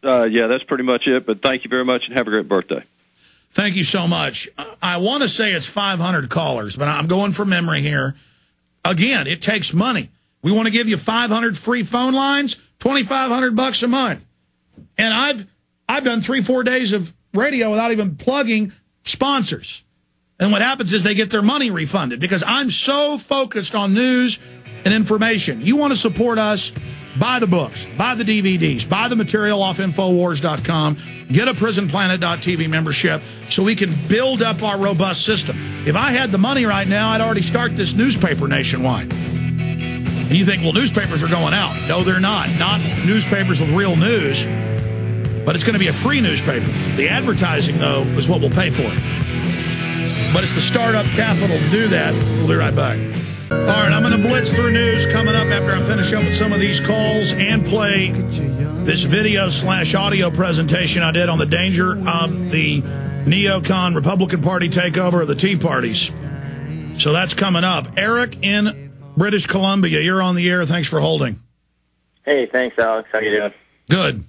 Yeah, that's pretty much it. But thank you very much, and have a great birthday. Thank you so much. I want to say it's 500 callers, but I'm going from memory here. Again, it takes money. We want to give you 500 free phone lines, $2,500 a month. And I've done 3-4 days of radio without even plugging sponsors. And what happens is they get their money refunded because I'm so focused on news and information. You want to support us, buy the books, buy the DVDs, buy the material off Infowars.com, get a PrisonPlanet.tv membership so we can build up our robust system. If I had the money right now, I'd already start this newspaper nationwide. And you think, well, newspapers are going out. No, they're not. Not newspapers with real news, but it's going to be a free newspaper. The advertising, though, is what we'll pay for it. But it's the startup capital to do that. We'll be right back. All right, I'm going to blitz through news coming up after I finish up with some of these calls and play this video/audio presentation I did on the danger of the neocon Republican Party takeover of the Tea Parties. So that's coming up. Eric in British Columbia, you're on the air. Thanks for holding. Hey, thanks, Alex. How you doing? Good.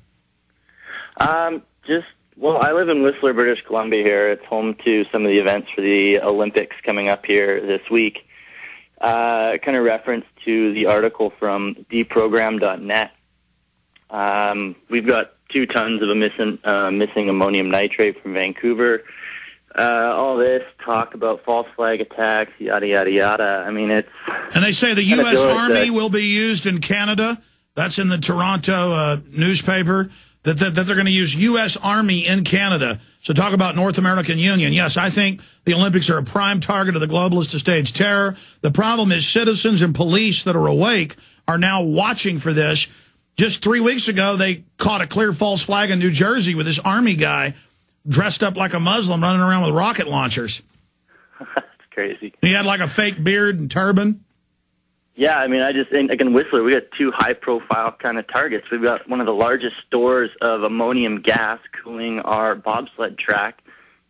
Well, I live in Whistler, British Columbia here. It's home to some of the events for the Olympics coming up here this week. Kind of reference to the article from deprogram.net. We've got 2 tons of a missing ammonium nitrate from Vancouver. All this talk about false flag attacks, yada, yada, yada. I mean, it's... And they say the U.S. Army will be used in Canada. That's in the Toronto newspaper. That they're going to use U.S. Army in Canada. So talk about North American Union. Yes, I think the Olympics are a prime target of the globalists to stage terror. The problem is citizens and police that are awake are now watching for this. Just 3 weeks ago, they caught a clear false flag in New Jersey with this Army guy dressed up like a Muslim running around with rocket launchers. That's crazy. He had like a fake beard and turban. Yeah, I mean, like in Whistler, we got 2 high-profile kind of targets. We've got one of the largest stores of ammonium gas cooling our bobsled track,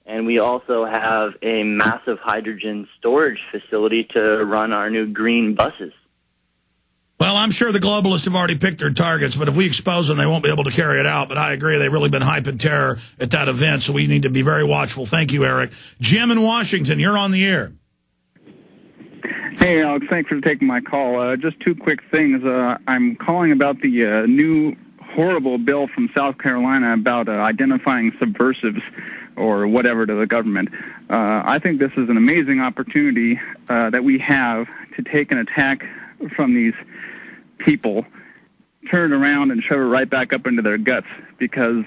and we also have a massive hydrogen storage facility to run our new green buses. Well, I'm sure the globalists have already picked their targets, but if we expose them, they won't be able to carry it out. But I agree, they've really been hyping terror at that event, so we need to be very watchful. Thank you, Eric. Jim in Washington, you're on the air. Hey, Alex, thanks for taking my call. Just 2 quick things. I'm calling about the new horrible bill from South Carolina about identifying subversives or whatever to the government. I think this is an amazing opportunity that we have to take an attack from these people, turn it around and shove it right back up into their guts. Because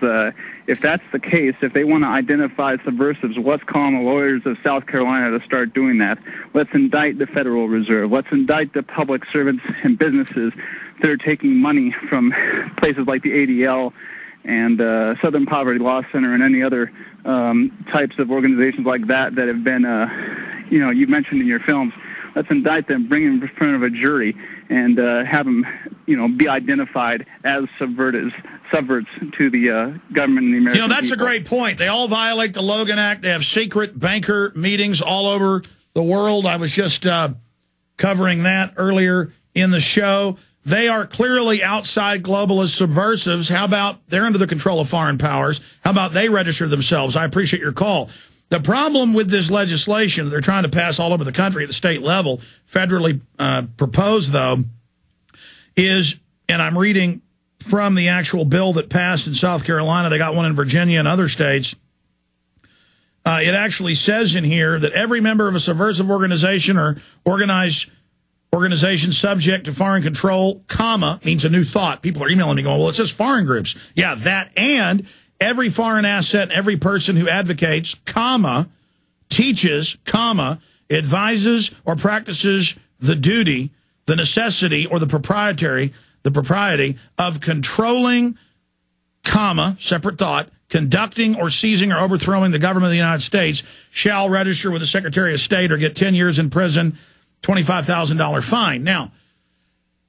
if that's the case, if they want to identify subversives, let's call on the lawyers of South Carolina to start doing that. Let's indict the Federal Reserve. Let's indict the public servants and businesses that are taking money from places like the ADL and Southern Poverty Law Center and any other types of organizations like that that have been, you mentioned in your films. Let's indict them, bring them in front of a jury, and have them, be identified as subverts to the government and the American that's people. a great point. They all violate the Logan Act. They have secret banker meetings all over the world. I was just covering that earlier in the show. They are clearly outside globalist subversives. How about they're under the control of foreign powers? How about they register themselves? I appreciate your call. The problem with this legislation they're trying to pass all over the country at the state level, federally proposed, though, is, and I'm reading from the actual bill that passed in South Carolina, they got one in Virginia and other states, it actually says in here that every member of a subversive organization or organized organization subject to foreign control, comma, means a new thought. People are emailing me going, well, it says foreign groups. Yeah, that and every foreign asset and every person who advocates, comma, teaches, comma, advises or practices the duty, the necessity, or the propriety of controlling, comma, separate thought, conducting or seizing or overthrowing the government of the United States shall register with the Secretary of State or get 10 years in prison, $25,000 fine. Now,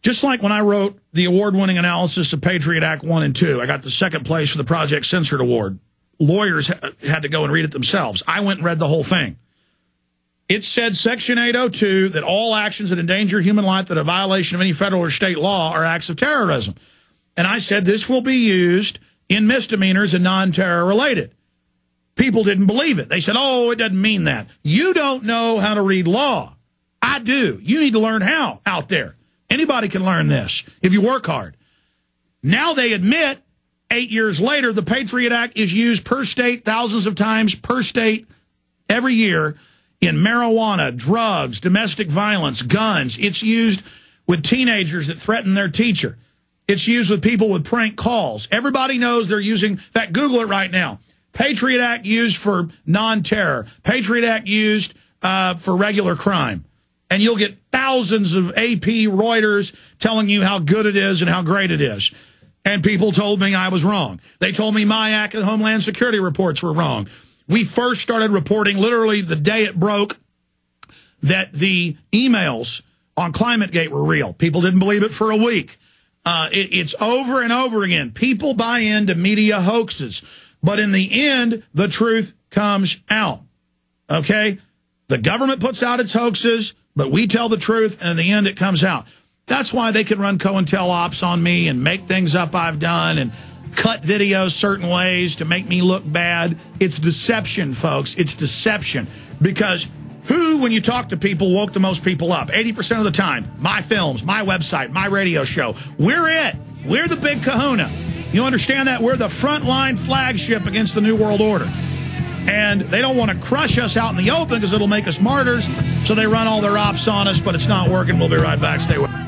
just like when I wrote the award-winning analysis of Patriot Act 1 and 2, I got the second place for the Project Censored Award. Lawyers had to go and read it themselves. I went and read the whole thing. It said, Section 802, that all actions that endanger human life that are a violation of any federal or state law are acts of terrorism. And I said this will be used in misdemeanors and non-terror related. People didn't believe it. They said, oh, it doesn't mean that. You don't know how to read law. I do. You need to learn how out there. Anybody can learn this if you work hard. Now they admit, 8 years later, the Patriot Act is used per state, thousands of times per state, every year, in marijuana, drugs, domestic violence, guns. It's used with teenagers that threaten their teacher. It's used with people with prank calls. Everybody knows they're using, in fact, Google it right now. Patriot Act used for non-terror. Patriot Act used for regular crime. And you'll get thousands of AP, Reuters telling you how good it is and how great it is. And people told me I was wrong. They told me my ACT and Homeland Security reports were wrong. We first started reporting literally the day it broke that the emails on ClimateGate were real. People didn't believe it for a week. It's over and over again. People buy into media hoaxes. But in the end, the truth comes out. Okay? The government puts out its hoaxes, but we tell the truth, and in the end, it comes out. That's why they can run COINTELOPS on me and make things up I've done and cut videos certain ways to make me look bad. It's deception, folks. It's deception. Because who, when you talk to people, woke the most people up? 80% of the time. My films, my website, my radio show. We're it. We're the big kahuna. You understand that? We're the frontline flagship against the New World Order. And they don't want to crush us out in the open because it'll make us martyrs. So they run all their ops on us, but it's not working. We'll be right back. Stay with us.